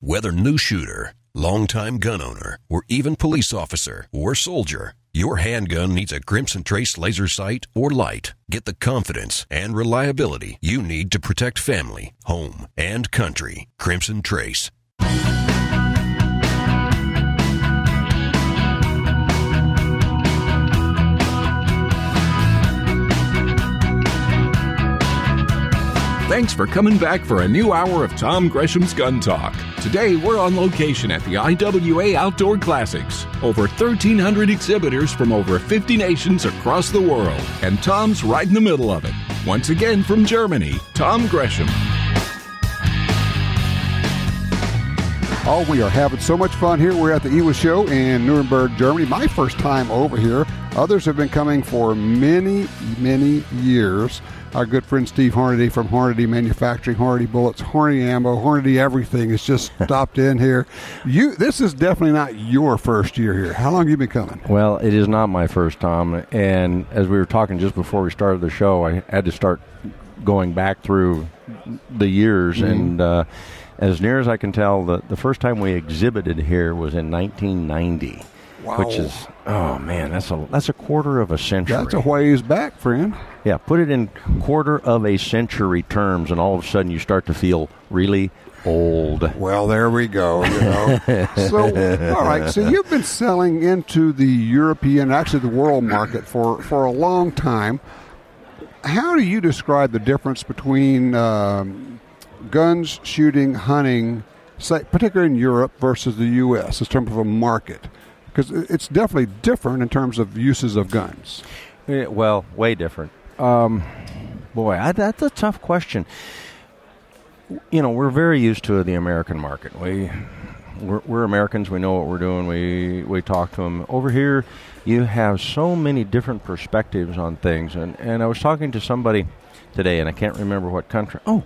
Whether new shooter, longtime gun owner, or even police officer or soldier, your handgun needs a Crimson Trace laser sight or light. Get the confidence and reliability you need to protect family, home, and country. Crimson Trace. Thanks for coming back for a new hour of Tom Gresham's Gun Talk. Today, we're on location at the IWA Outdoor Classics. Over 1,300 exhibitors from over 50 nations across the world. And Tom's right in the middle of it. Once again from Germany, Tom Gresham. Oh, we are having so much fun here. We're at the EWA show in Nuremberg, Germany. My first time over here. Others have been coming for many, many years. Our good friend Steve Hornady from Hornady Manufacturing, Hornady Bullets, Hornady Ammo, Hornady Everything has just stopped in here. This is definitely not your first year here. How long have you been coming? Well, it is not my first time. And as we were talking just before we started the show, I had to start going back through the years. Mm-hmm. And as near as I can tell, the first time we exhibited here was in 1990. Wow. Which is, oh man, that's a quarter of a century. That's a ways back, friend. Yeah, put it in quarter of a century terms, and all of a sudden you start to feel really old. Well, there we go. So, all right. So you've been selling into the European, actually the world market for a long time. How do you describe the difference between guns, shooting, hunting, say, particularly in Europe versus the U.S. in terms of a market? Because it's definitely different in terms of uses of guns. Well, way different. That's a tough question. You know, we're very used to the American market. We're Americans. We know what we're doing. We talk to them. Over here, you have so many different perspectives on things. And I was talking to somebody today, and I can't remember what country. Oh,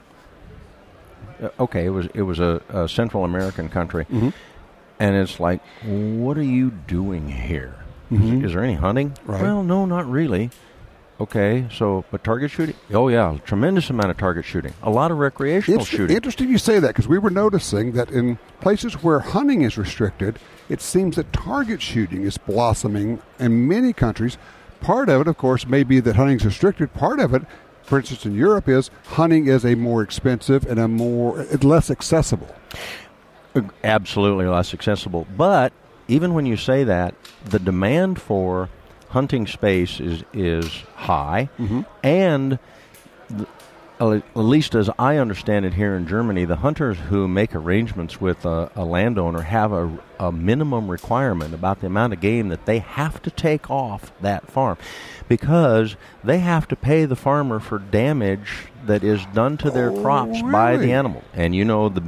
okay. It was a Central American country. Mm-hmm. And it's like, what are you doing here? Mm-hmm. Is there any hunting? Right. Well, no, not really. Okay, but target shooting? Oh, yeah, tremendous amount of target shooting. A lot of recreational shooting. Interesting you say that, because we were noticing that in places where hunting is restricted, it seems that target shooting is blossoming in many countries. Part of it, of course, may be that hunting is restricted. Part of it, for instance, in Europe, is hunting is a more expensive and less accessible. Absolutely less accessible. But even when you say that, the demand for hunting space is high. Mm-hmm. And at least as I understand it here in Germany, the hunters who make arrangements with a landowner have a minimum requirement about the amount of game that they have to take off that farm, because they have to pay the farmer for damage that is done to their crops by the animal. And you know, the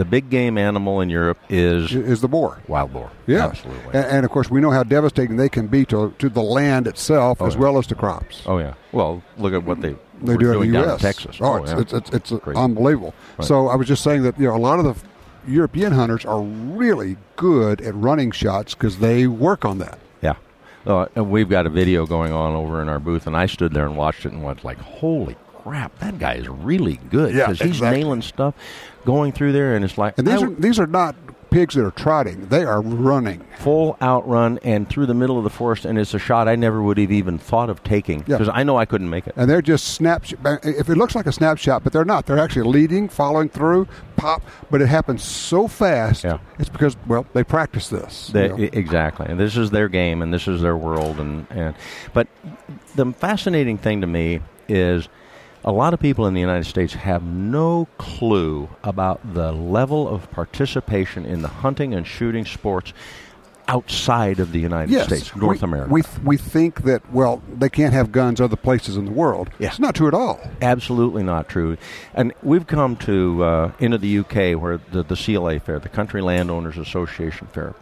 big game animal in Europe is the boar. Wild boar. Yeah. Absolutely. And of course, we know how devastating they can be to the land itself as well as to crops. Oh, yeah. Well, look at what they do doing in the down U.S. in Texas. It's unbelievable. Right. So I was just saying that, a lot of the European hunters are really good at running shots because they work on that. Yeah. And we've got a video going on over in our booth, and I stood there and watched it and went like, holy crap, that guy is really good, because he's nailing stuff going through there, and it's like... And these are not pigs that are trotting. They are running. Full outrun and through the middle of the forest, and it's a shot I never would have even thought of taking, because I know I couldn't make it. And they're just if it looks like a snapshot, but they're not. They're actually leading, following through, pop, but it happens so fast. Yeah. It's because, they practice this. Exactly. And this is their game, and this is their world. But the fascinating thing to me is a lot of people in the United States have no clue about the level of participation in the hunting and shooting sports outside of the United States, North America. We think that, they can't have guns other places in the world. Yeah. It's not true at all. Absolutely not true. And we've come to into the UK, where the CLA fair, the Country Landowners Association fair,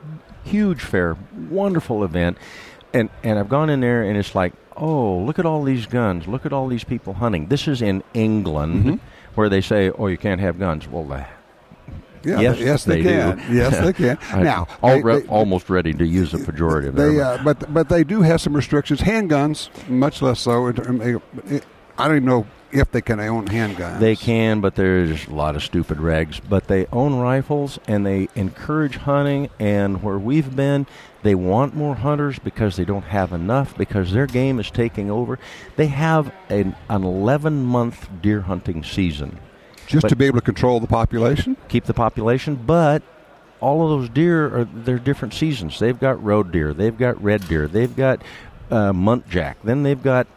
huge fair, wonderful event. And I've gone in there, and it's like, oh, look at all these guns. Look at all these people hunting. This is in England, where they say, oh, you can't have guns. Well, yes, they can. Do. Yes, they can. Now, almost ready to use a pejorative. But they do have some restrictions. Handguns, much less so. I don't even know if they can own handguns. They can, but there's a lot of stupid regs. But they own rifles, and they encourage hunting. And where we've been, they want more hunters because they don't have enough, because their game is taking over. They have an 11-month deer hunting season. Just to be able to control the population? Keep the population, but all of those deer, they're different seasons. They've got road deer. They've got red deer. They've got muntjac. Then they've got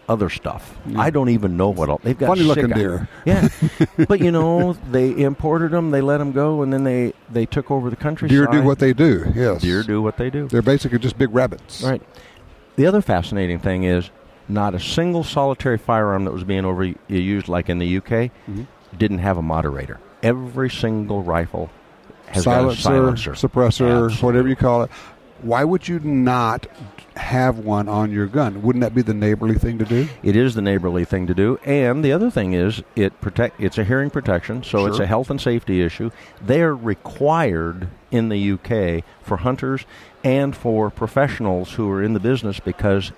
other stuff. Yeah. I don't even know what all. They've got funny-looking deer. Yeah. But, they imported them, they let them go, and then they took over the countryside. Deer do what they do, yes. Deer do what they do. They're basically just big rabbits. Right. The other fascinating thing is not a single solitary firearm that was being overused, like in the UK, didn't have a moderator. Every single rifle has got a silencer. Suppressor, absolutely. Whatever you call it. Why would you not have one on your gun? Wouldn't that be the neighborly thing to do? It is the neighborly thing to do. And the other thing is it's a hearing protection, so It's a health and safety issue. They're required in the UK for hunters and for professionals who are in the business, because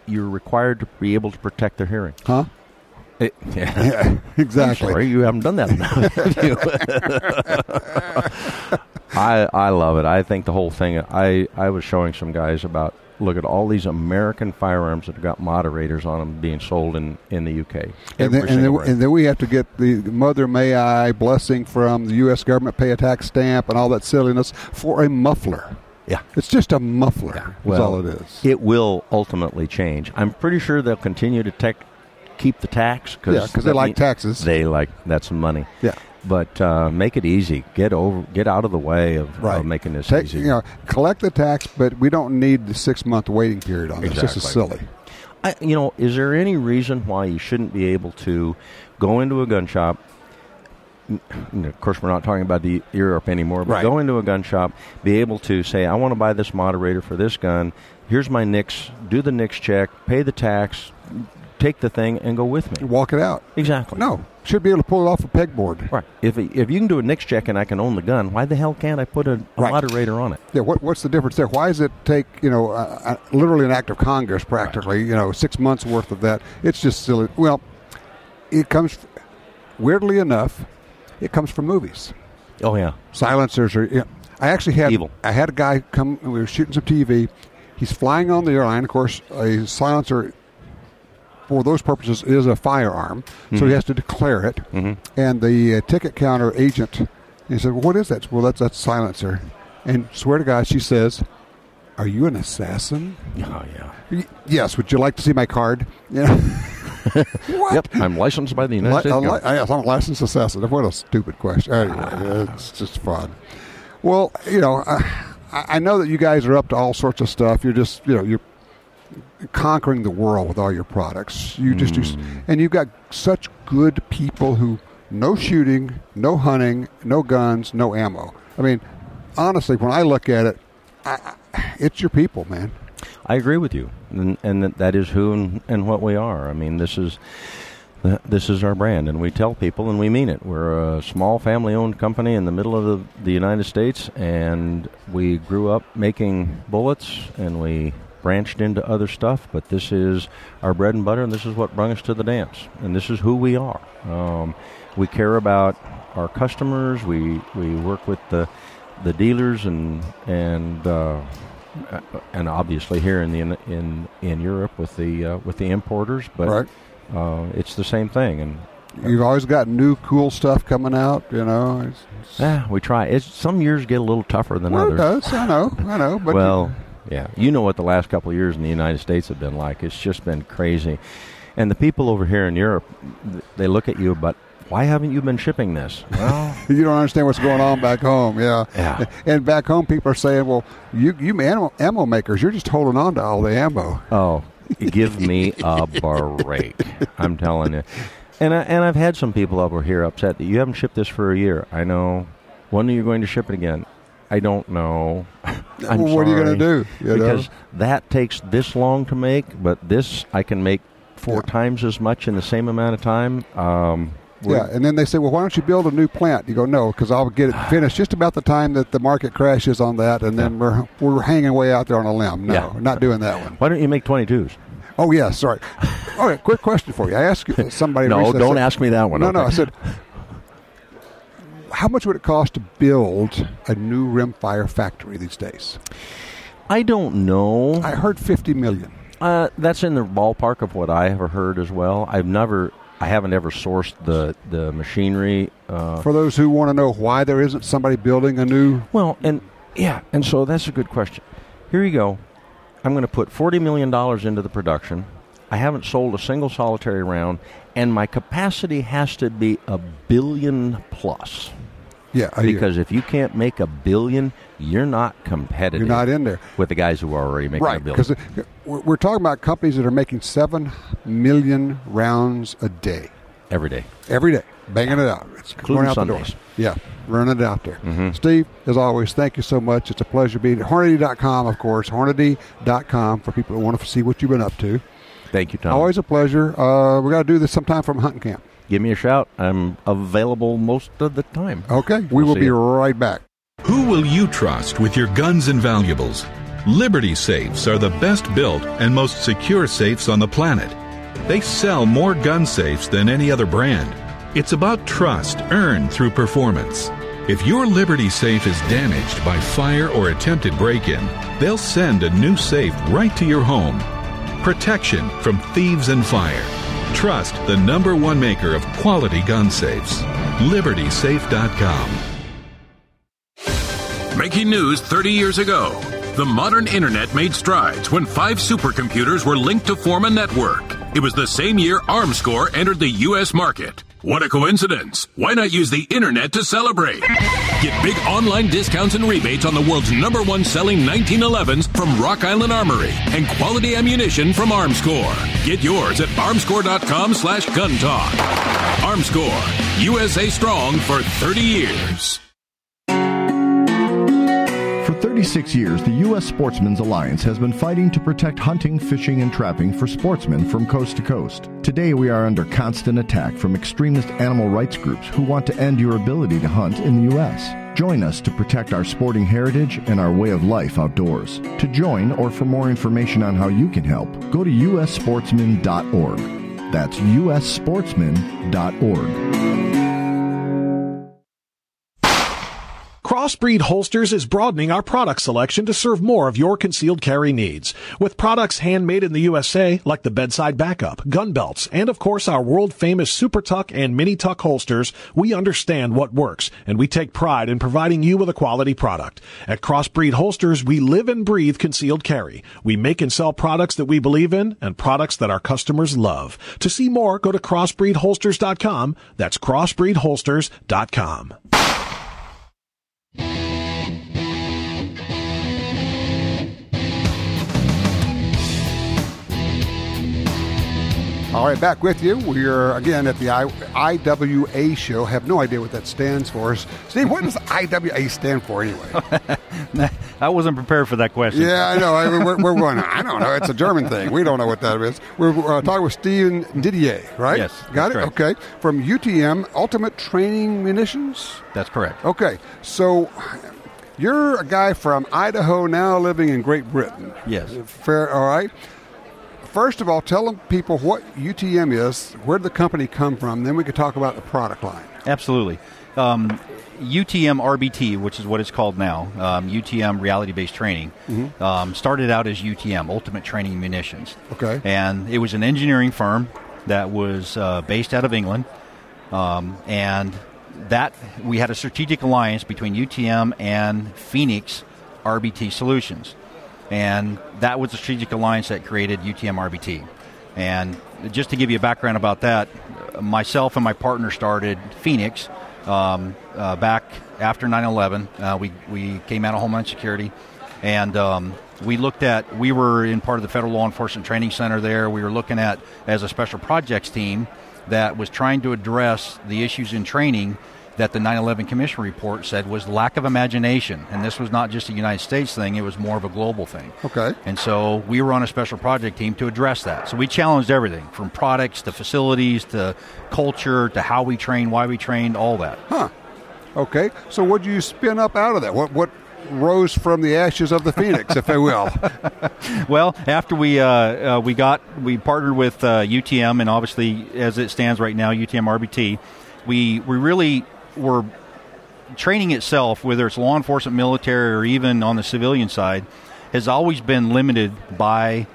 you're required to be able to protect their hearing. Huh? Yeah, exactly. I'm sorry, you haven't done that enough. I love it. I think the whole thing, I was showing some guys about, look at all these American firearms that have got moderators on them being sold in the UK. And then we have to get the Mother May I blessing from the U.S. government, pay a tax stamp and all that silliness for a muffler. Yeah. It's just a muffler. Yeah. That's all it is. It will ultimately change. I'm pretty sure they'll continue to keep the tax. Because they like taxes. That's some money. Yeah. But make it easy. Get out of the way of making this easy. Collect the tax, but we don't need the 6-month waiting period on this. Exactly. This is silly. Is there any reason why you shouldn't be able to go into a gun shop? Of course, we're not talking about the Europe anymore, but go into a gun shop, be able to say, I want to buy this moderator for this gun. Here's my NICS. Do the NICS check. Pay the tax. Take the thing and go with me. Walk it out. Exactly. No. Should be able to pull it off a pegboard. Right. If you can do a NICS check and I can own the gun, why the hell can't I put a moderator on it? Yeah. What's the difference there? Why does it take literally an act of Congress practically? 6 months worth of that. It's just silly. Well, it comes weirdly enough. It comes from movies. Oh yeah. Silencers are. I actually had evil. I had a guy come. We were shooting some TV. He's flying on the airline. Of course, a silencer, for those purposes, is a firearm, so he has to declare it. And the ticket counter agent, he said, well, what is that? Well, that's silencer. And swear to God, she says, are you an assassin? Oh, yeah. Yes, would you like to see my card? What? Yep, I'm licensed by the United States. Yes, I'm a licensed assassin. What a stupid question. Anyway, it's just fun. Well, I know that you guys are up to all sorts of stuff. You're just, you're conquering the world with all your products. You just do, and you've got such good people who no shooting, no hunting, no guns, no ammo. I mean, honestly, when I look at it, it's your people, man. I agree with you, and that is who and what we are. I mean, this is our brand, and we tell people, and we mean it. We're a small family-owned company in the middle of the United States, and we grew up making bullets, and we branched into other stuff, but this is our bread and butter, and this is what brought us to the dance, and this is who we are. We care about our customers. We work with the dealers and obviously here in Europe with the importers, but it's the same thing. And you've always got new cool stuff coming out, we try. Some years get a little tougher than others. It does. I know. But yeah, what the last couple of years in the United States have been like. It's just been crazy. And the people over here in Europe, they look at you, but why haven't you been shipping this? Well, you don't understand what's going on back home. Yeah. And back home, people are saying, well, you ammo makers, you're just holding on to all the ammo. Oh, give me a break. I'm telling you. And I've had some people over here upset that you haven't shipped this for a year. I know. When are you going to ship it again? I don't know. I'm what are you going to do? Because that takes this long to make, but this I can make 4 times as much in the same amount of time. And then they say, well, why don't you build a new plant? You go, no, because I'll get it finished just about the time that the market crashes on that, and then we're hanging way out there on a limb. No, not doing that one. Why don't you make 22s? Oh, yeah, sorry. All right, quick question for you. I asked somebody. No, recently, don't I said, ask me that one. No, okay. no, I said, how much would it cost to build a new rimfire factory these days? I don't know. I heard $50 million. That's in the ballpark of what I have heard as well. I haven't ever sourced the machinery. For those who want to know why there isn't somebody building a new... Well, and so that's a good question. Here you go. I'm going to put $40 million into the production. I haven't sold a single solitary round, and my capacity has to be $1 billion plus. Yeah, because if you can't make $1 billion, you're not competitive. You're not in there with the guys who are already making $1 billion. Right, because we're talking about companies that are making 7 million rounds a day. Every day. Every day. Banging it out. It's including going out Sundays. the door. Yeah, running it out there. Mm-hmm. Steve, as always, thank you so much. It's a pleasure being here. Hornady.com, of course. Hornady.com for people who want to see what you've been up to. Thank you, Tom. Always a pleasure. We got to do this sometime from hunting camp. Give me a shout. I'm available most of the time. Okay. We will be right back. Who will you trust with your guns and valuables? Liberty safes are the best built and most secure safes on the planet. They sell more gun safes than any other brand. It's about trust earned through performance. If your Liberty safe is damaged by fire or attempted break-in, they'll send a new safe right to your home. Protection from thieves and fire. Trust the #1 maker of quality gun safes. LibertySafe.com. Making news 30 years ago. The modern internet made strides when 5 supercomputers were linked to form a network. It was the same year ArmScore entered the U.S. market. What a coincidence. Why not use the internet to celebrate? Get big online discounts and rebates on the world's #1 selling 1911s from Rock Island Armory and quality ammunition from ArmScore. Get yours at armscore.com/guntalk. ArmScore, USA strong for 30 years. For 36 years, the U.S. Sportsmen's Alliance has been fighting to protect hunting, fishing, and trapping for sportsmen from coast to coast. Today, we are under constant attack from extremist animal rights groups who want to end your ability to hunt in the U.S. Join us to protect our sporting heritage and our way of life outdoors. To join or for more information on how you can help, go to ussportsman.org. That's ussportsman.org. Crossbreed Holsters is broadening our product selection to serve more of your concealed carry needs. With products handmade in the USA, like the bedside backup, gun belts, and of course our world-famous Super Tuck and Mini Tuck holsters, we understand what works, and we take pride in providing you with a quality product. At Crossbreed Holsters, we live and breathe concealed carry. We make and sell products that we believe in and products that our customers love. To see more, go to crossbreedholsters.com. That's crossbreedholsters.com. All right, back with you. We're, again, at the IWA show. Have no idea what that stands for. Steve, what does IWA stand for anyway? I wasn't prepared for that question. Yeah, I know. We're going, I don't know. It's a German thing. We don't know what that is. We're talking with Steve Didier, right? Yes. Got it? Correct. Okay. From UTM, Ultimate Training Munitions? That's correct. Okay. So you're a guy from Idaho now living in Great Britain. Yes. Fair. All right. First of all, tell them people what UTM is, where did the company come from, then we could talk about the product line. Absolutely. UTM RBT, which is what it's called now, UTM Reality-Based Training, started out as UTM, Ultimate Training Munitions. Okay. And it was an engineering firm that was based out of England, and that we had a strategic alliance between UTM and Phoenix RBT Solutions. And that was the strategic alliance that created UTM RBT. And just to give you a background about that, myself and my partner started Phoenix back after 9/11. We came out of Homeland Security, and we were in part of the Federal Law Enforcement Training Center there. We were looking at, as a special projects team, that was trying to address the issues in training that the 9/11 Commission report said was lack of imagination. And this was not just a United States thing, it was more of a global thing. Okay. And so we were on a special project team to address that. So we challenged everything from products to facilities to culture to how we train, why we trained, all that. Huh. Okay. So what did you spin up out of that? What rose from the ashes of the phoenix, if I will. Well, after we partnered with UTM, and obviously as it stands right now, UTM RBT, we really were training itself, whether it's law enforcement, military, or even on the civilian side, has always been limited by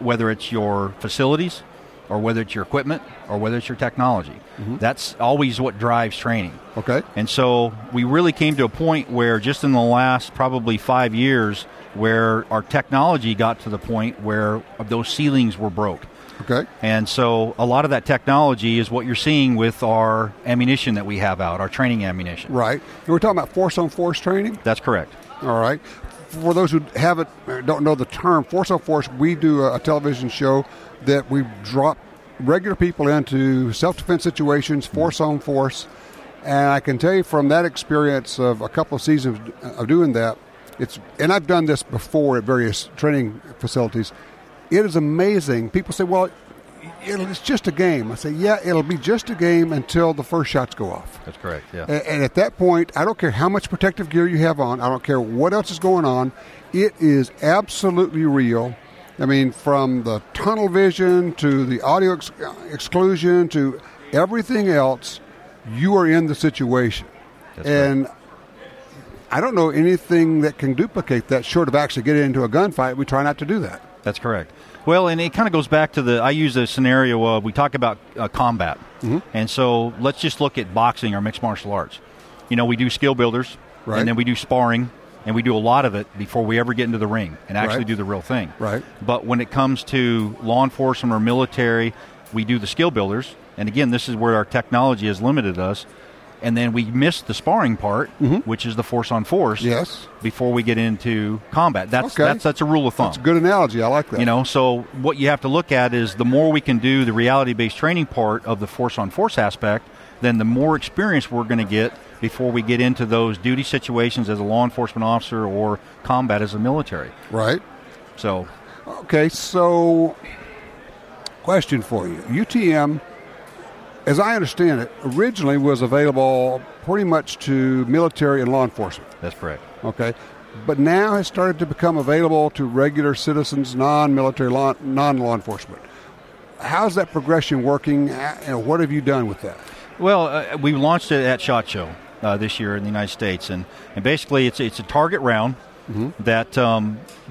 whether it's your facilities or whether it's your equipment or whether it's your technology. Mm-hmm. That's always what drives training. Okay. And so we really came to a point where just in the last probably 5 years where our technology got to the point where those ceilings were broke. Okay. And so a lot of that technology is what you're seeing with our ammunition that we have out, our training ammunition. Right. And we're talking about force-on-force training? That's correct. All right. For those who don't know the term, force-on-force, we do a television show that we drop regular people into self-defense situations, force-on-force. And I can tell you from that experience of a couple of seasons of doing that, and I've done this before at various training facilities, it is amazing. People say, well, it's just a game. I say, yeah, it'll be just a game until the first shots go off. That's correct, yeah. And at that point, I don't care how much protective gear you have on. I don't care what else is going on. It is absolutely real. I mean, from the tunnel vision to the audio exclusion to everything else, you are in the situation. That's and right. I don't know anything that can duplicate that short of actually getting into a gunfight. We try not to do that. That's correct. Well, and it kind of goes back to I use a scenario of, we talk about combat. Mm-hmm. And so let's just look at boxing or mixed martial arts. You know, we do skill builders, right, and then we do sparring, and we do a lot of it before we ever get into the ring and actually right, do the real thing. Right. But when it comes to law enforcement or military, we do the skill builders. And again, this is where our technology has limited us. And then we miss the sparring part, mm-hmm, which is the force-on-force, yes, before we get into combat. That's a rule of thumb. That's a good analogy. I like that. You know, so what you have to look at is the more we can do the reality-based training part of the force-on-force aspect, then the more experience we're going to get before we get into those duty situations as a law enforcement officer or combat as a military. Right. So. Okay, so question for you. UTM, as I understand it, originally was available pretty much to military and law enforcement. That's correct. Okay. But now has started to become available to regular citizens, non-military, non-law enforcement. How's that progression working, and what have you done with that? Well, we launched it at SHOT Show this year in the United States, and basically it's a target round, mm-hmm, that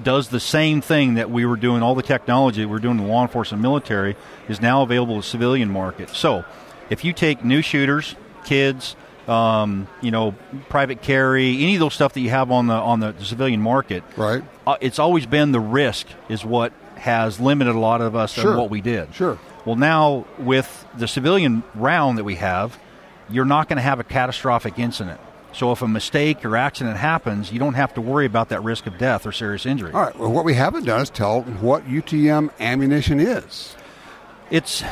does the same thing that we were doing. All the technology that we're doing in law enforcement and military is now available to the civilian market. So if you take new shooters, kids, private carry, any of those stuff that you have on the civilian market, right, it's always been the risk is what has limited a lot of us, sure, in what we did. Sure. Well, now with the civilian round that we have, you're not going to have a catastrophic incident. So if a mistake or accident happens, you don't have to worry about that risk of death or serious injury. All right. Well, what we haven't done is tell what UTM ammunition is. It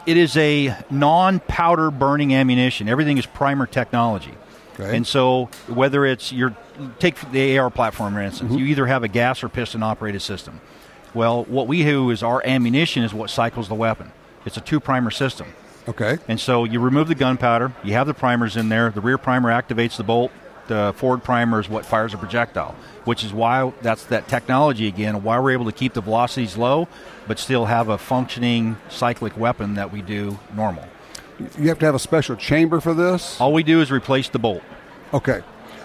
is a non-powder burning ammunition. Everything is primer technology. Okay. And so whether it's take the AR platform, for instance, mm-hmm, you either have a gas or piston operated system. Well, what we do is our ammunition is what cycles the weapon. It's a 2-primer system. Okay. And so you remove the gunpowder, you have the primers in there, the rear primer activates the bolt, the forward primer is what fires a projectile, which is why that's that technology again, why we're able to keep the velocities low, but still have a functioning cyclic weapon that we do normal. You have to have a special chamber for this? All we do is replace the bolt. Okay.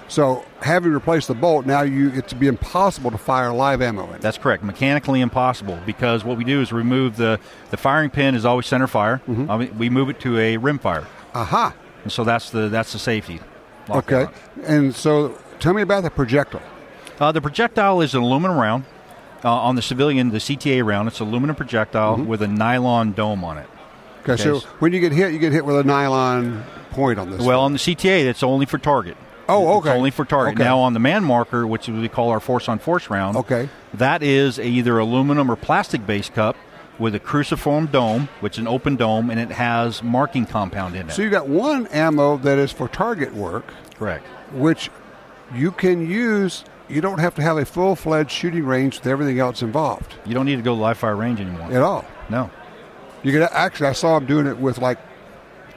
So having replaced the bolt, now it'd be impossible to fire live ammo in it. That's correct. Mechanically impossible, because what we do is remove the firing pin is always center fire. Mm-hmm. We move it to a rim fire. Aha. And so that's the safety. Okay. And so tell me about the projectile. The projectile is an aluminum round. On the civilian, the CTA round, it's an aluminum projectile, mm-hmm, with a nylon dome on it. Okay, so when you get hit with a nylon point on this. Well, on the CTA, it's only for target. Oh, okay. It's only for target. Okay. Now, on the man marker, which we call our force-on-force round, okay, that is either aluminum or plastic-based cup with a cruciform dome, which is an open dome, and it has marking compound in it. So you got one ammo that is for target work. Correct. Which you can use. You don't have to have a full-fledged shooting range with everything else involved. You don't need to go live fire range anymore. At all. No. You could actually, I saw them doing it with like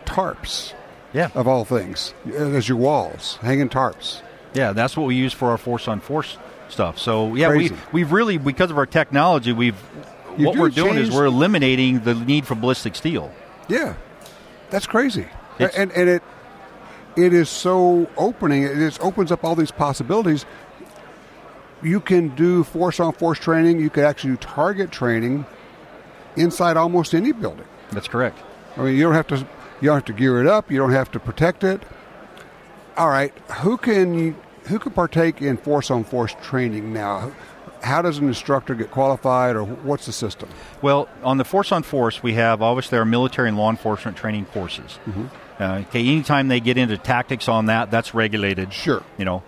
tarps. Yeah. Of all things, as your walls, hanging tarps. Yeah, that's what we use for our force-on-force stuff. So, yeah, Crazy. we've really, because of our technology, what we're doing is we're eliminating the need for ballistic steel. Yeah, that's crazy. And it is so opening. It just opens up all these possibilities. You can do force-on-force training. You could actually do target training inside almost any building. That's correct. I mean, you don't have to gear it up. You don't have to protect it. All right, who can partake in force-on-force training now? How does an instructor get qualified, or what's the system? Well, on the force-on-force, we have obviously our military and law enforcement training courses. Mm-hmm. Anytime they get into tactics on that, that's regulated. Sure.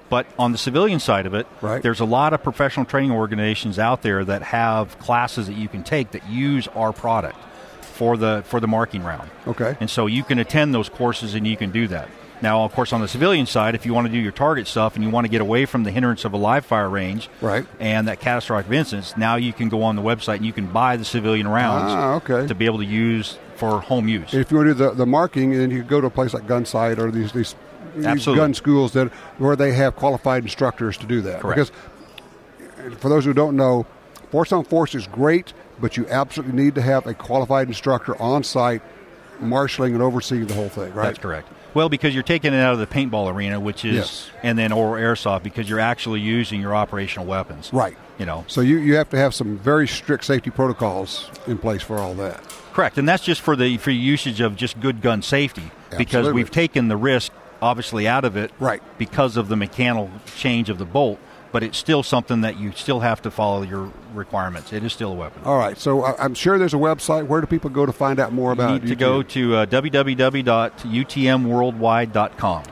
But on the civilian side of it, right, there's a lot of professional training organizations out there that have classes that you can take that use our product for the marking round. Okay. And so you can attend those courses and you can do that. Now, of course, on the civilian side, if you want to do your target stuff and you want to get away from the hindrance of a live fire range, right, and that catastrophic incidents, now you can go on the website and you can buy the civilian rounds to be able to use for home use. If you want to do the marking, then you go to a place like Gunsight or these gun schools where they have qualified instructors to do that. Correct. Because for those who don't know, force-on-force is great, but you absolutely need to have a qualified instructor on site marshaling and overseeing the whole thing, right? That's correct. Well, because you're taking it out of the paintball arena, which is, yes, and then or airsoft, because you're actually using your operational weapons. Right. So you have to have some very strict safety protocols in place for all that. Correct, and that's just for usage of just good gun safety, because Absolutely. we've taken the risk, obviously, out of it, right, because of the mechanical change of the bolt. But it's still something that you still have to follow your requirements. It is still a weapon. All right. So I'm sure there's a website. Where do people go to find out more about it? You need to go to www.utmworldwide.com.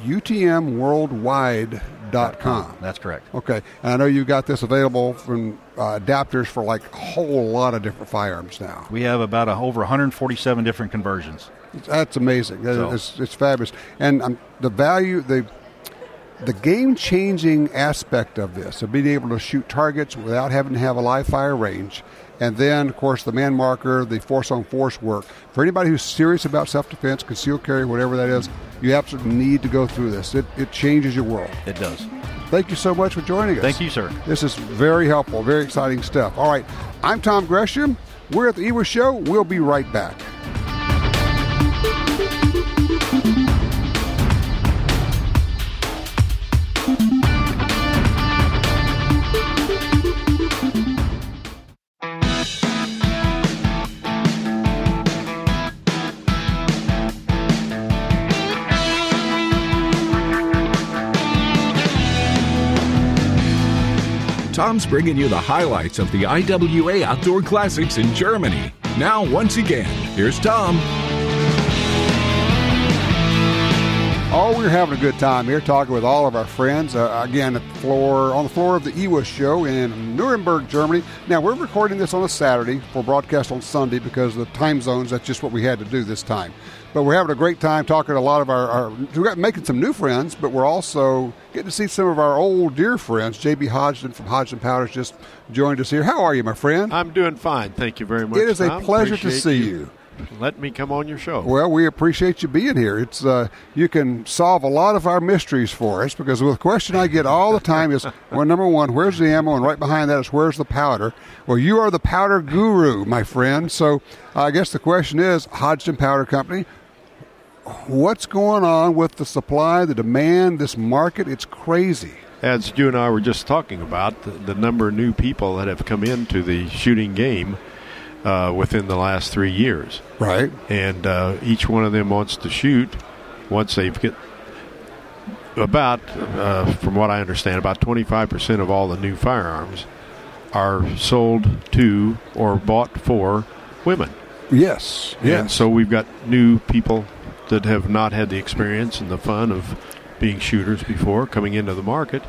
utmworldwide.com. That's correct. Okay. And I know you've got this available from adapters for like a whole lot of different firearms now. We have about over 147 different conversions. That's amazing. It's fabulous. And the value, the game-changing aspect of this, of being able to shoot targets without having to have a live fire range, and then, of course, the man marker, the force-on-force work. For anybody who's serious about self-defense, concealed carry, whatever that is, you absolutely need to go through this. It changes your world. It does. Thank you so much for joining us. Thank you, sir. This is very helpful, very exciting stuff. All right, I'm Tom Gresham. We're at the EWA Show. We'll be right back. Tom's bringing you the highlights of the IWA Outdoor Classics in Germany. Now, once again, here's Tom. Oh, we're having a good time here talking with all of our friends. Again, on the floor of the EWA show in Nuremberg, Germany. Now, we're recording this on a Saturday for broadcast on Sunday because of the time zones. That's just what we had to do this time. But we're having a great time talking to a lot of we're making some new friends, but we're also getting to see some of our old dear friends. JB Hodgdon from Hodgdon Powder just joined us here. How are you, my friend? I'm doing fine. Thank you very much, It is Tom. a pleasure to Appreciate see you. Let me come on your show. Well, we appreciate you being here. It's you can solve a lot of our mysteries for us, because the question I get all the time is, well, number one, where's the ammo? And right behind that is, where's the powder? Well, you are the powder guru, my friend. So I guess the question is, Hodgdon Powder Company, what's going on with the supply, the demand, this market? It's crazy. As you and I were just talking about, the number of new people that have come into the shooting game within the last 3 years. Right. And each one of them wants to shoot once they've get about, from what I understand, about 25% of all the new firearms are sold to or bought for women. Yes. And so we've got new people that have not had the experience and the fun of being shooters before coming into the market,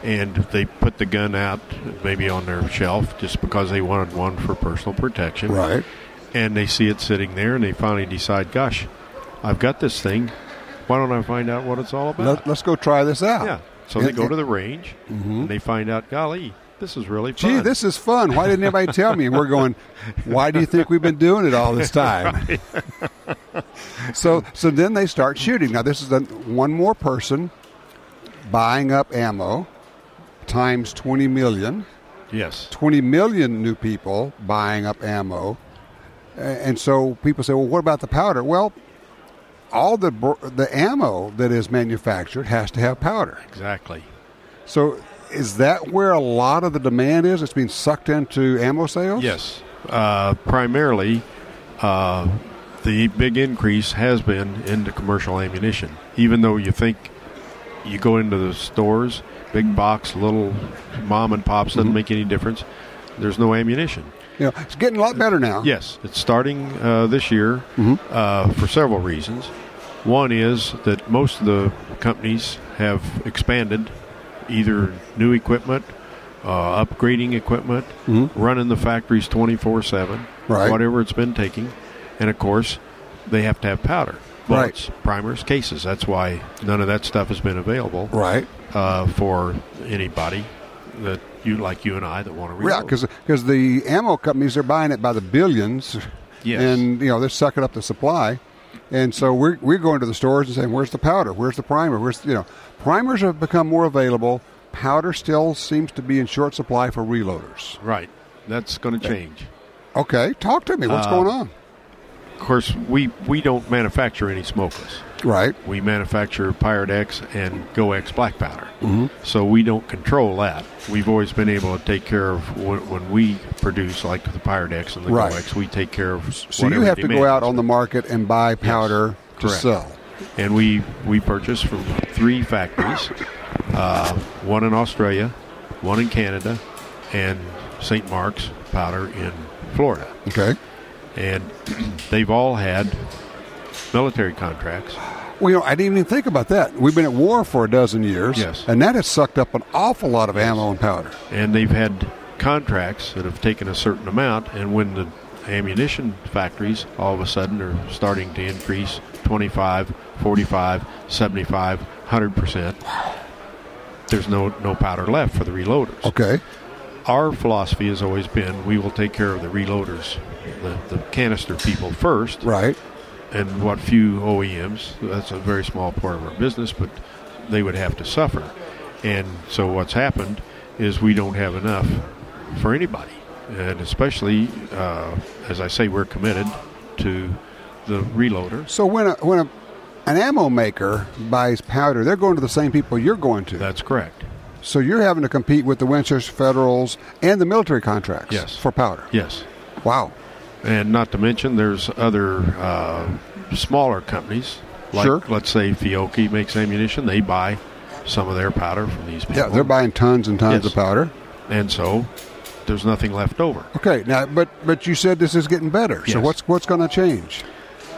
and they put the gun out maybe on their shelf just because they wanted one for personal protection. Right. And they see it sitting there, and they finally decide, gosh, I've got this thing. Why don't I find out what it's all about? Let's go try this out. Yeah. So they go to the range, and they find out, golly, this is really fun. Gee, this is fun. Why didn't anybody tell me? And we're going, why do you think we've been doing it all this time? So then they start shooting. Now, this is one more person buying up ammo times 20 million. Yes. 20 million new people buying up ammo. And so people say, well, what about the powder? Well, all the ammo that is manufactured has to have powder. Exactly. So is that where a lot of the demand is? It's being sucked into ammo sales? Yes. Primarily, the big increase has been into commercial ammunition. Even though you think you go into the stores, big box, little mom and pops, doesn't make any difference. There's no ammunition. You know, it's getting a lot better now. Yes, it's starting this year for several reasons. One is that most of the companies have expanded either new equipment, upgrading equipment, running the factories 24/7, whatever it's been taking. And, of course, they have to have powder, bullets, primers, cases. That's why none of that stuff has been available for anybody that like you and I that want to reload. Yeah, because the ammo companies are buying it by the billions, and they're sucking up the supply, and so we're going to the stores and saying, "Where's the powder? Where's the primer? Primers have become more available. Powder still seems to be in short supply for reloaders." Right, that's going to change. Okay, talk to me. What's going on? Of course, we don't manufacture any smokeless. Right. We manufacture Pyrex and GoX black powder. So we don't control that. We've always been able to take care of when we produce, like the Pyrex and the GoX, we take care of So you have to go out on the market and buy powder to sell. And we purchase from 3 factories, one in Australia, one in Canada, and St. Mark's powder in Florida. Okay. And they've all had military contracts. Well, I didn't even think about that. We've been at war for a dozen years, and that has sucked up an awful lot of ammo and powder. And they've had contracts that have taken a certain amount, and when the ammunition factories all of a sudden are starting to increase 25, 45, 75, 100%, there's no powder left for the reloaders. Okay. Our philosophy has always been we will take care of the reloaders, the canister people first. Right. And what few OEMs, that's a very small part of our business, but they would have to suffer. And so what's happened is we don't have enough for anybody. And especially, as I say, we're committed to the reloader. So when an ammo maker buys powder, they're going to the same people you're going to. That's correct. So you're having to compete with the Winchester Federals and the military contracts for powder. Yes. Wow. And not to mention there's other smaller companies, like let's say Fiocchi makes ammunition. They buy some of their powder from these people. Yeah, they're buying tons and tons of powder. And so there's nothing left over. Okay, now, but you said this is getting better. Yes. So what's going to change?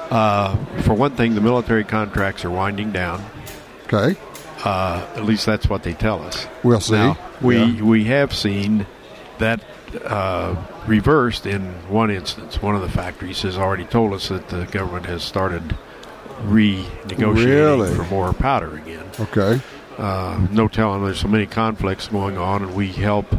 For one thing, the military contracts are winding down. Okay. At least that's what they tell us. We'll see. Now, we have seen that reversed in one instance. One of the factories has already told us that the government has started renegotiating for more powder again. Okay. No telling. There's so many conflicts going on, and we help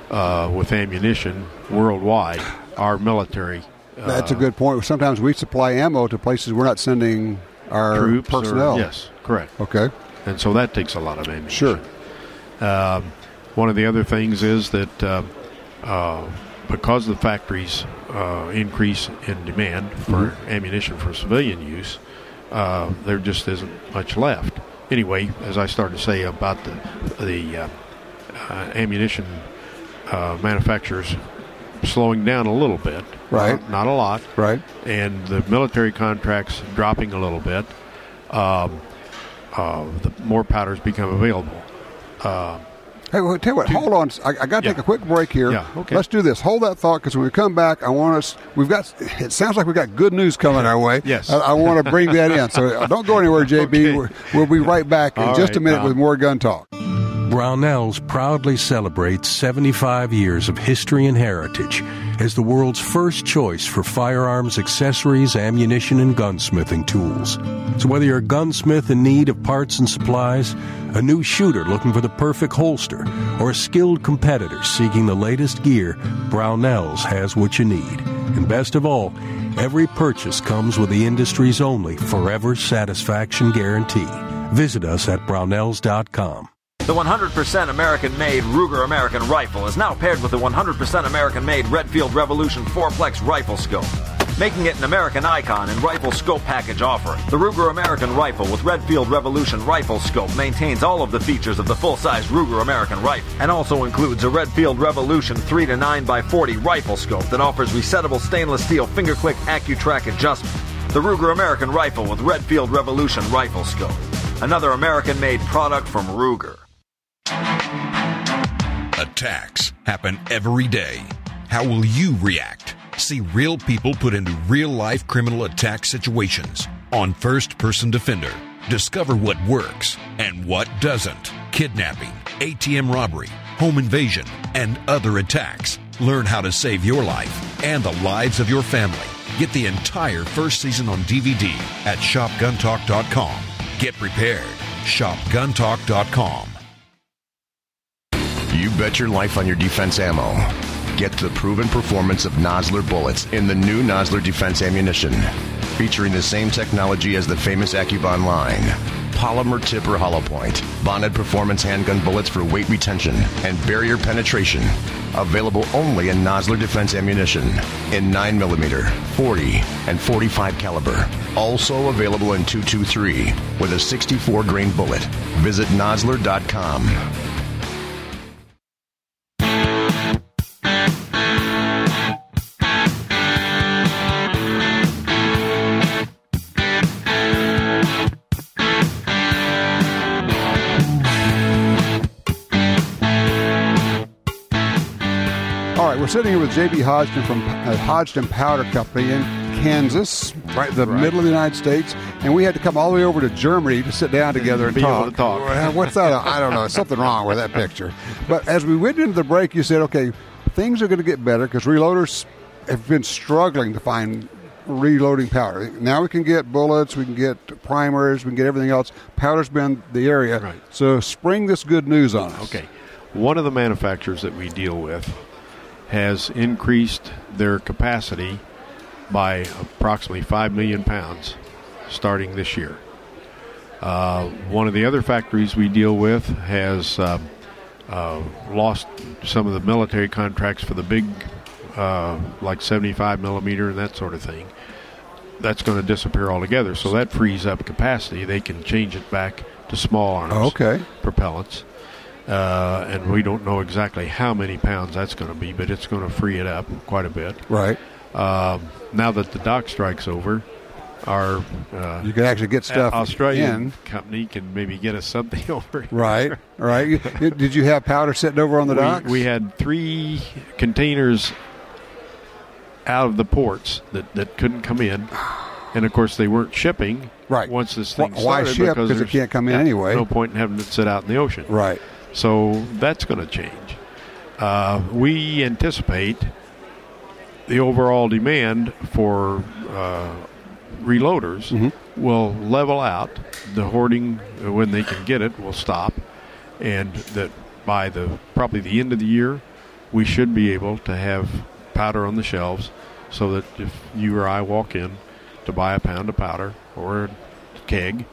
with ammunition worldwide. Our military. That's a good point. Sometimes we supply ammo to places we're not sending our troops personnel. Yes, correct. Okay. And so that takes a lot of ammunition. Sure. One of the other things is that because the factories increase in demand for ammunition for civilian use, there just isn't much left. Anyway, as I started to say about the ammunition manufacturers slowing down a little bit, not a lot, and the military contracts dropping a little bit, the more powders become available. Hey, well, tell you what, hold on. I got to take a quick break here. Yeah, okay. Let's do this. Hold that thought, because when we come back, it sounds like we've got good news coming our way. Yes. I want to bring that in. So don't go anywhere, JB. Okay. We'll be right back in just a minute with more Gun Talk. Brownells proudly celebrates 75 years of history and heritage as the world's first choice for firearms, accessories, ammunition, and gunsmithing tools. So whether you're a gunsmith in need of parts and supplies, a new shooter looking for the perfect holster, or a skilled competitor seeking the latest gear, Brownells has what you need. And best of all, every purchase comes with the industry's only forever satisfaction guarantee. Visit us at Brownells.com. The 100% American-made Ruger American Rifle is now paired with the 100% American-made Redfield Revolution 4-Plex Rifle Scope, making it an American icon and rifle scope package offering. The Ruger American Rifle with Redfield Revolution Rifle Scope maintains all of the features of the full-size Ruger American Rifle and also includes a Redfield Revolution 3 to 9x40 rifle scope that offers resettable stainless steel finger-click AccuTrack adjustment. The Ruger American Rifle with Redfield Revolution Rifle Scope, another American-made product from Ruger. Attacks happen every day. How will you react? See real people put into real-life criminal attack situations on First Person Defender. Discover what works and what doesn't. Kidnapping, ATM robbery, home invasion, and other attacks. Learn how to save your life and the lives of your family. Get the entire first season on DVD at shopguntalk.com. Get prepared. shopguntalk.com. You bet your life on your defense ammo. Get the proven performance of Nosler bullets in the new Nosler Defense Ammunition, featuring the same technology as the famous AccuBond line. Polymer tipper hollow point, bonded performance handgun bullets for weight retention and barrier penetration. Available only in Nosler Defense Ammunition in 9mm, 40, and 45 caliber. Also available in 223 with a 64 grain bullet. Visit Nosler.com. We're sitting here with JB Hodgdon from Hodgdon Powder Company in Kansas, right in the middle of the United States, and we had to come all the way over to Germany to sit down together and talk. What's that? I don't know. Something wrong with that picture. But as we went into the break, you said, okay, things are going to get better because reloaders have been struggling to find reloading powder. Now we can get bullets, we can get primers, we can get everything else. Powder's been the area. Right. So spring this good news on us. Okay. One of the manufacturers that we deal with has increased their capacity by approximately 5 million pounds starting this year. One of the other factories we deal with has lost some of the military contracts for the big, like 75 millimeter and that sort of thing. That's going to disappear altogether, so that frees up capacity. They can change it back to small arms propellants. And we don't know exactly how many pounds that's going to be, but it's going to free it up quite a bit. Right. Now that the dock strike's over, our you can actually get stuff Australian company can maybe get us something over. Right. Did you have powder sitting over on the docks? We had 3 containers out of the ports that couldn't come in, and of course they weren't shipping. Right. Once this thing started, why ship? Because it can't come in anyway. No point in having it sit out in the ocean. Right. So that's going to change. We anticipate the overall demand for reloaders will level out. The hoarding, when they can get it, will stop. And that by probably the end of the year, we should be able to have powder on the shelves so that if you or I walk in to buy a pound of powder or a keg,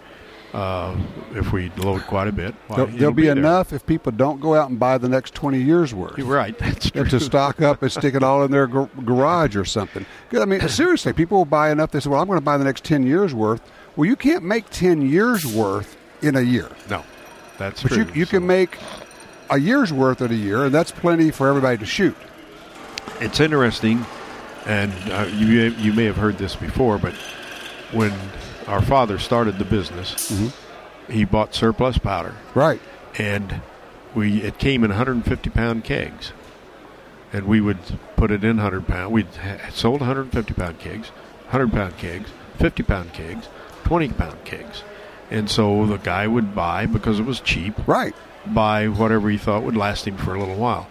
if we load quite a bit, there'll be enough if people don't go out and buy the next 20 years worth. You're right, that's true. To stock up and stick it all in their garage or something. I mean, seriously, people will buy enough. They say, well, I'm going to buy the next 10 years worth. Well, you can't make 10 years worth in a year. No, that's true. But you can make a year's worth in a year, and that's plenty for everybody to shoot. It's interesting, and you may have heard this before, but when our father started the business, he bought surplus powder. Right. And it came in 150-pound kegs. And we would put it in 100-pound. We sold 150-pound kegs, 100-pound kegs, 50-pound kegs, 20-pound kegs. And so the guy would buy, because it was cheap, buy whatever he thought would last him for a little while.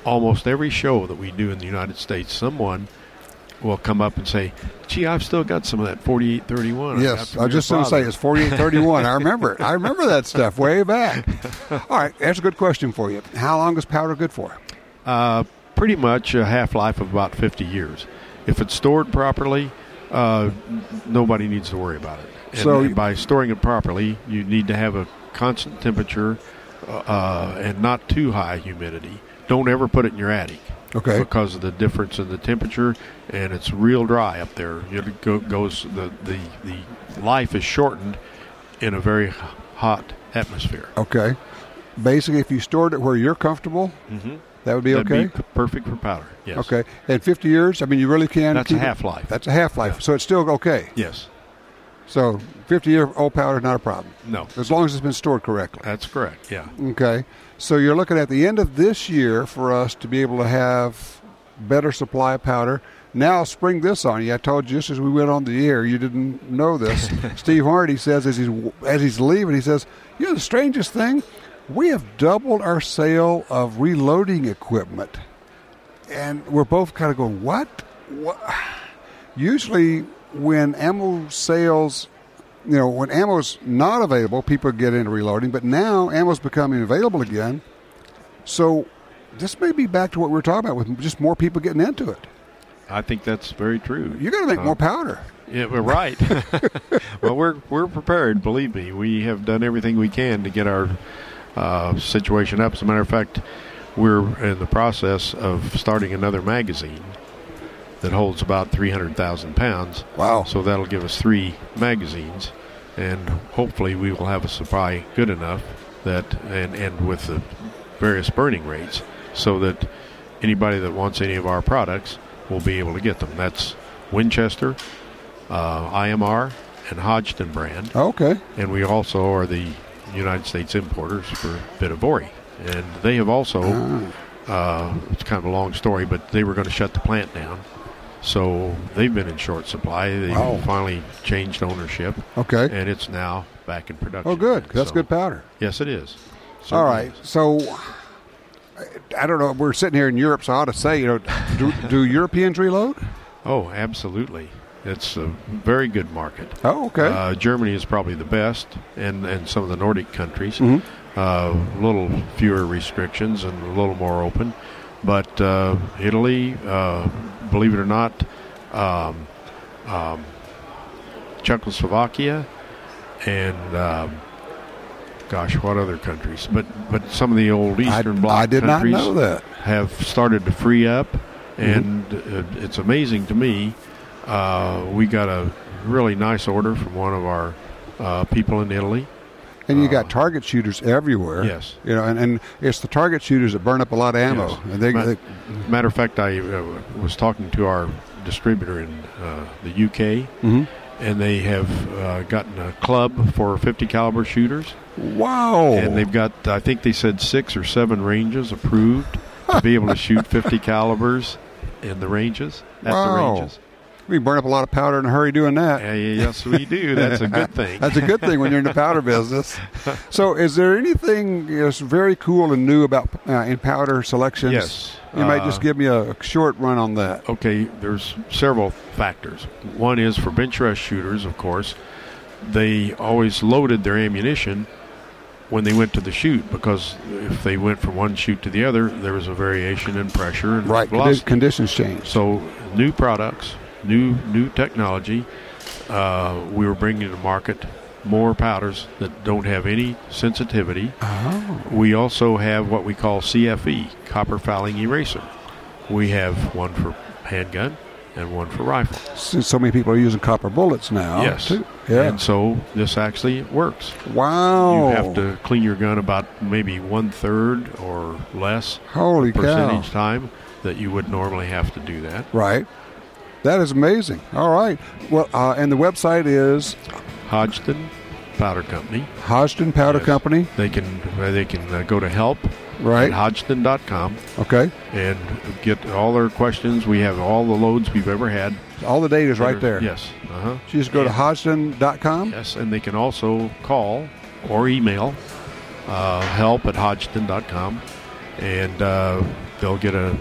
Almost every show that we do in the United States, someone will come up and say, gee, I've still got some of that 4831. Yes, I was just going to say it's 4831. I remember it. I remember that stuff way back. All right, that's a good question for you. How long is powder good for? Pretty much a half-life of about 50 years. If it's stored properly, nobody needs to worry about it. And by storing it properly, you need to have a constant temperature and not too high humidity. Don't ever put it in your attic. Okay. Because of the difference in the temperature, and it's real dry up there. The life is shortened in a very hot atmosphere. Okay. Basically, if you stored it where you're comfortable, that would be okay? That'd be perfect for powder, yes. Okay. And 50 years, I mean, you really can That's keep a half-life. That's a half-life, Yeah. so it's still okay? Yes. So 50-year-old powder, not a problem? No. As long as it's been stored correctly? That's correct, yeah. Okay. So you're looking at the end of this year for us to be able to have better supply of powder. Now I'll spring this on you. I told you just as we went on the air, you didn't know this. Steve Hornady says as he's leaving, he says, you know the strangest thing? We have doubled our sale of reloading equipment. And we're both kind of going, what? Usually when ammo sales, when ammo's not available, people get into reloading. But now ammo's becoming available again. So this may be back to what we were talking about with just more people getting into it. I think that's very true. You got to make more powder. Yeah, we're right. Well, we're prepared. Believe me, we have done everything we can to get our situation up. As a matter of fact, we're in the process of starting another magazine that holds about 300,000 pounds. Wow! So that'll give us 3 magazines, and hopefully we will have a supply good enough that, and with the various burning rates, so that anybody that wants any of our products will be able to get them. That's Winchester, IMR, and Hodgdon brand. Okay. And we also are the United States importers for Bitavori. And they have also, it's kind of a long story, but they were going to shut the plant down. So they've been in short supply. They finally changed ownership. Okay. And it's now back in production. Oh, good. That's good powder. Yes, it is. All right. So I don't know. We're sitting here in Europe, so I ought to say, do Europeans reload? Oh, absolutely. It's a very good market. Oh, okay. Germany is probably the best, and some of the Nordic countries. Mm-hmm. A little fewer restrictions and a little more open. But Italy, believe it or not, Czechoslovakia, and what other countries? But some of the old Eastern Bloc countries not know that. have started to free up, and it's amazing to me. We got a really nice order from one of our people in Italy. And you got target shooters everywhere. Yes. And it's the target shooters that burn up a lot of ammo. Yes. And matter of fact, I was talking to our distributor in the UK, and they have gotten a club for 50 caliber shooters. Wow! And they've got, I think they said 6 or 7 ranges approved to be able to shoot 50 calibers in the ranges. At the ranges. We burn up a lot of powder in a hurry doing that. Yes, we do. That's a good thing. That's a good thing when you're in the powder business. So is there anything very cool and new about in powder selections? Yes. You might just give me a short run on that. Okay, there's several factors. One is for bench rest shooters, of course. They always loaded their ammunition when they went to the shoot, because if they went from one shoot to the other, there was a variation in pressure and velocity. Conditions change. So new products, new technology. We were bringing to market more powders that don't have any sensitivity. Oh. We also have what we call CFE, copper fouling eraser. We have one for handgun and one for rifle. Since so many people are using copper bullets now. Yes. Too. Yeah. And so this actually works. Wow. You have to clean your gun about maybe 1/3 or less Holy percentage cow. time that you would normally have to do that. Right. That is amazing. All right. Well, and the website is Hodgdon Powder Company. Hodgdon Powder Company. They can go to help at Hodgdon.com. Okay. And get all their questions. We have all the loads we've ever had. All the data is right there. Yes. So you just go to Hodgdon.com? Yes, and they can also call or email help at Hodgdon.com, and they'll get a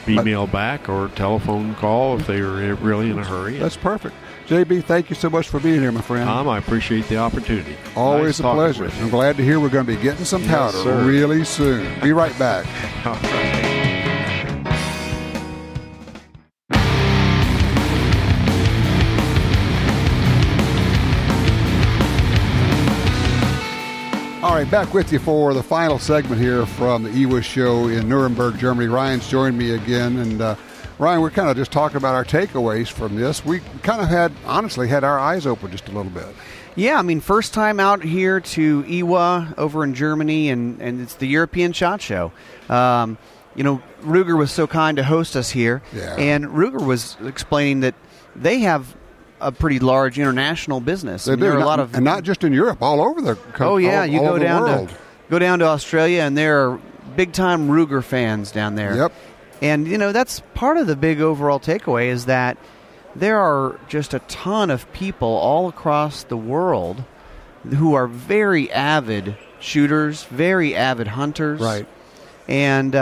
email back or telephone call if they're really in a hurry. That's perfect. JB, thank you so much for being here, my friend. Tom, I appreciate the opportunity. Always nice a pleasure. I'm glad to hear we're going to be getting some powder really soon. Be right back. All right, back with you for the final segment here from the EWA show in Nuremberg, Germany. Ryan's joined me again, and Ryan, we're kind of just talking about our takeaways from this. We kind of honestly had our eyes open just a little bit. Yeah, I mean, first time out here to EWA over in Germany, and it's the European SHOT Show. Ruger was so kind to host us here, and Ruger was explaining that they have a pretty large international business. They do, there are a lot of, and not just in Europe, all over the country. Oh yeah, you go down to Australia, and there are big time Ruger fans down there. Yep. And that's part of the big overall takeaway is that there are just a ton of people all across the world who are very avid shooters, very avid hunters, right? And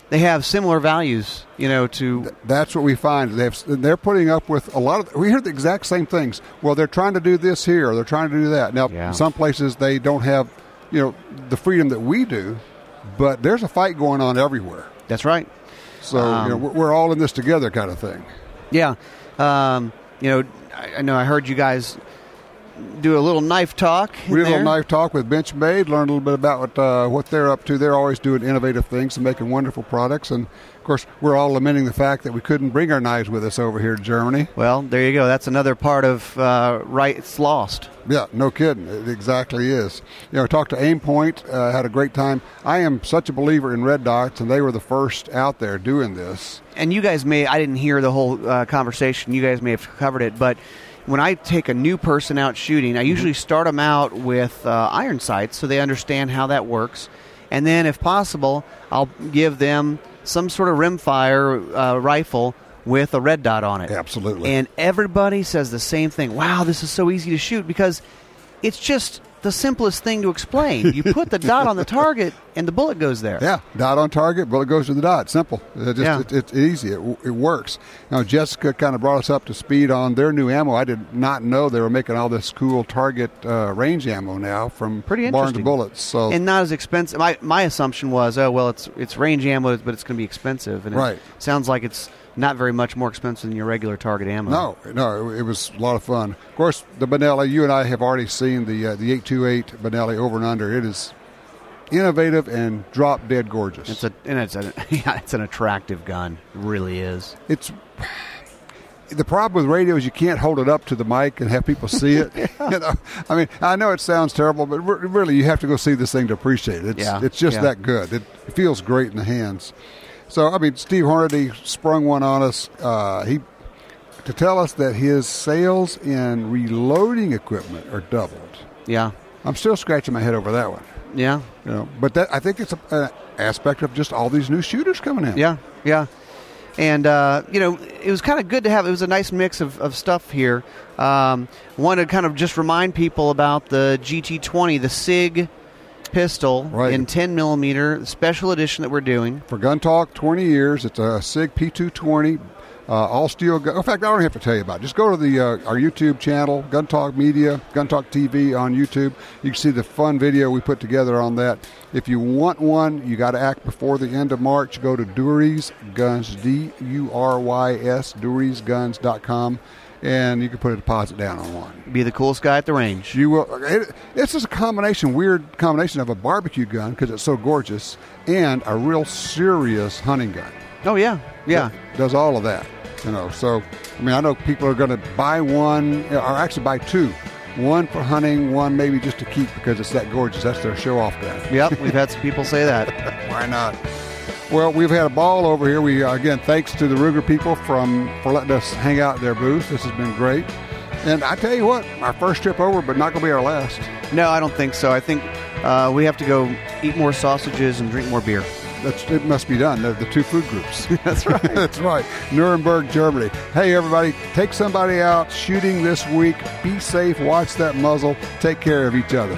they have similar values, to... That's what we find. They're putting up with a lot of... We hear the exact same things. Well, they're trying to do this here, or they're trying to do that. Now, some places they don't have, the freedom that we do, but there's a fight going on everywhere. That's right. So, we're all in this together kind of thing. Yeah. I know I heard you guys do a little knife talk. We did a little knife talk with Benchmade, learned a little bit about what they're up to. They're always doing innovative things and making wonderful products. And, of course, we're all lamenting the fact that we couldn't bring our knives with us over here to Germany. Well, there you go. That's another part of it's lost. Yeah, no kidding. It exactly is. Talked to Aimpoint, had a great time. I am such a believer in red dots, and they were the first out there doing this. And you guys I didn't hear the whole conversation. You guys may have covered it, but when I take a new person out shooting, I usually start them out with iron sights so they understand how that works. And then, if possible, I'll give them some sort of rimfire rifle with a red dot on it. Absolutely. And everybody says the same thing. Wow, this is so easy to shoot, because it's just the simplest thing to explain. You put the dot on the target, and the bullet goes there. Yeah, dot on target, bullet goes to the dot. Simple. It's easy. It works. Jessica kind of brought us up to speed on their new ammo. I did not know they were making all this cool target range ammo now from Barnes Bullets. So, and not as expensive. My assumption was, it's range ammo, but it's going to be expensive. And right. It sounds like it's not very much more expensive than your regular target ammo. No, it was a lot of fun. Of course, the Benelli, you and I have already seen the 828 Benelli over and under. It is innovative and drop dead gorgeous. It's an attractive gun. It really is. The problem with radio is you can't hold it up to the mic and have people see it. I know it sounds terrible, but really you have to go see this thing to appreciate it. It's just that good. It feels great in the hands. So, Steve Hornady sprung one on us. To tell us that his sales in reloading equipment are doubled. Yeah. I'm still scratching my head over that one. Yeah. But I think it's an aspect of just all these new shooters coming in. Yeah, yeah. And, it was kind of good to have. It was a nice mix of stuff here. Want to kind of just remind people about the GT20, the SIG pistol in 10 millimeter special edition that we're doing for GUNTALK. 20 years. It's a SIG P220 all steel gun. In fact, I don't have to tell you about it. Just go to the our YouTube channel, GUNTALK Media, GUNTALK TV on YouTube. You can see the fun video we put together on that. If you want one, you got to act before the end of March. Go to Durys Guns, DURYS, DurysGuns.com. And you can put a deposit down on one. Be the coolest guy at the range. You will. It's just a weird combination of a barbecue gun, because it's so gorgeous, and a real serious hunting gun. Oh, yeah. Yeah. It does all of that. So, I know people are going to buy one, or actually buy two. One for hunting, one maybe just to keep because it's that gorgeous. That's their show-off gun. Yep, we've had some people say that. Why not? Well, we've had a ball over here. We again, thanks to the Ruger people for letting us hang out at their booth. This has been great. And I tell you what, our first trip over, but not going to be our last. No, I don't think so. I think we have to go eat more sausages and drink more beer. It must be done. The two food groups. That's right. That's right. Nuremberg, Germany. Hey, everybody, take somebody out shooting this week. Be safe. Watch that muzzle. Take care of each other.